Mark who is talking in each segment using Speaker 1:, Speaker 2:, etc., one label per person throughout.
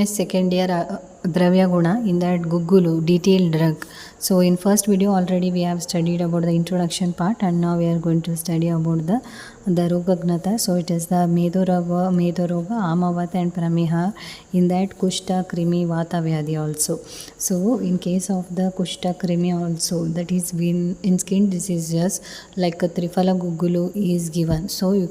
Speaker 1: is second year Dravya Guna, in that Guggulu, detailed drug. So in first video already we have studied about the introduction part, and now we are going to study about the Rogagnata. So it is the Medoroga, Amavata and Prameha, in that Kushta, Krimi, Vata Vyadhi also. So in case of the Kushta, Krimi also, that is been in skin diseases like a Triphala Guggulu is given. So you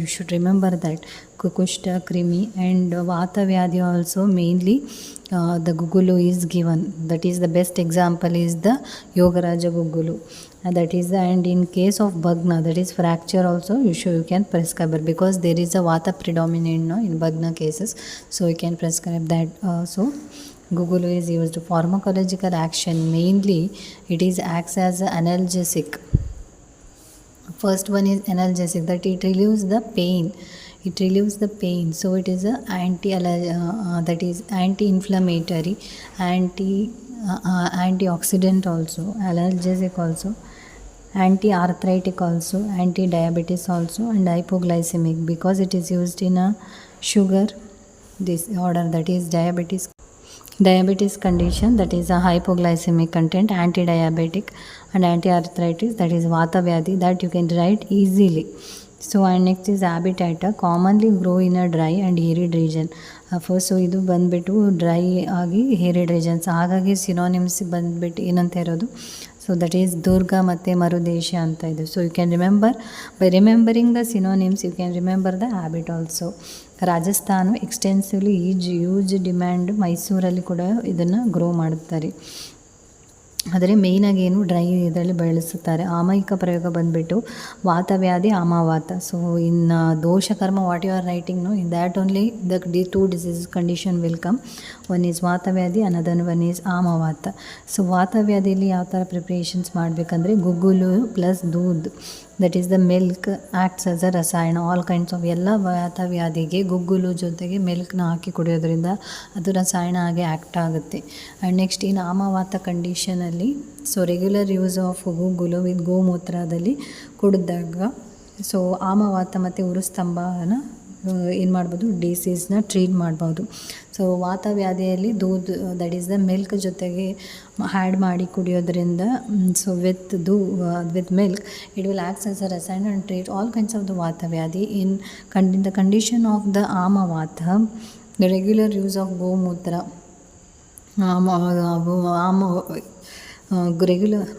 Speaker 1: should remember that Kushta, Krimi and Vata Vyadhi also mainly the Guggulu is given. That is the best example is the Yogaraja Guggulu. That is and in case of Bhagna, that is fracture also, you can prescribe because there is a Vata predominant in Bhagna cases. So you can prescribe that. So Guggulu is used. Pharmacological action, mainly it is acts as an analgesic. First one is analgesic, that it relieves the pain. So it is a that is anti-inflammatory, antioxidant also, analgesic also, anti-arthritic also, anti-diabetes also, and hypoglycemic, because it is used in a sugar disorder, that is diabetes condition, that is a hypoglycemic content, anti-diabetic and anti-arthritis, that is Vata Vyadhi, that you can write easily. So and next is habitata, commonly grow in a dry and arid region. First so ಇದು ಬಂದ್ಬಿಟ್ಟು dry ಆಗಿ arid regions, ಹಾಗಾಗಿ synonyms ಬಂದ್ಬಿಟ್ಟು ಏನಂತ ಇರೋದು, so that is ದುರ್ಗ ಮತ್ತು ಮರುದೇಶ ಅಂತ ಇದೆ. So you can remember by remembering the synonyms, you can remember the habit also. Rajasthan extensively use demand, ಮೈಸೂರಲ್ಲಿ ಕೂಡ ಇದನ್ನು ಗ್ರೋ ಮಾಡುತ್ತಾರೆ. ಆದರೆ ಮೇಯ್ನಾಗಿ ಏನು ಡ್ರೈ ಇದರಲ್ಲಿ ಬೆಳೆಸುತ್ತಾರೆ. ಆಮಯಿಕ ಪ್ರಯೋಗ ಬಂದುಬಿಟ್ಟು ವಾತವ್ಯಾಧಿ, ಆಮವಾತ. ಸೊ ಇನ್ ದೋಷಕರ್ಮ what you are writing in that only the two disease condition will come. One is ವಾತವ್ಯಾಧಿ, ಅನದರ್ ಒನ್ ಈಸ್ ಆಮವಾತ. ಸೊ ವಾತವ್ಯಾಧಿಯಲ್ಲಿ ಯಾವ ಥರ ಪ್ರಿಪ್ರೇಷನ್ಸ್ ಮಾಡಬೇಕಂದ್ರೆ ಗುಗ್ಗುಲು ಪ್ಲಸ್ ದೂದ್, that is the milk acts as a ರಸಾಯನ. ಆಲ್ ಕೈಂಡ್ಸ್ ಆಫ್ ಎಲ್ಲ ವಾತವ್ಯಾಧಿಗೆ ಗುಗ್ಗುಲು ಜೊತೆಗೆ ಮಿಲ್ಕ್ನ ಹಾಕಿ ಕುಡಿಯೋದ್ರಿಂದ ಅದು ರಸಾಯನ ಆಗಿ ಆ್ಯಕ್ಟ್ ಆಗುತ್ತೆ. ಆ್ಯಂಡ್ ನೆಕ್ಸ್ಟ್ ಇನ್ನು ಆಮವಾತ ಕಂಡೀಷನಲ್ಲಿ, ಸೊ ರೆಗ್ಯುಲರ್ ಯೂಸ್ ಆಫ್ ಗುಗ್ಗುಲು ವಿತ್ ಗೋಮೂತ್ರದಲ್ಲಿ ಕುಡಿದಾಗ, ಸೊ ಆಮವಾತ ಮತ್ತು ಉರುಸ್ತಂಭನ ಏನು ಮಾಡ್ಬೋದು, ಡಿಸೀಸ್ನ ಟ್ರೀಟ್ ಮಾಡ್ಬೋದು. ಸೊ ವಾತವ್ಯಾಧಿಯಲ್ಲಿ ದೂದ್, ದಟ್ ಈಸ್ ದ ಮಿಲ್ಕ್ ಜೊತೆಗೆ ಆ್ಯಡ್ ಮಾಡಿ ಕುಡಿಯೋದ್ರಿಂದ, so with milk it will acts as a ರಸಾಯನ and treat all kinds of the ವಾತವ್ಯಾಧಿ. In the condition of the ಆಮವಾತ, ದ ರೆಗ್ಯುಲರ್ ಯೂಸ್ ಆಫ್ ಗೋಮೂತ್ರ, ರೆಗ್ಯುಲರ್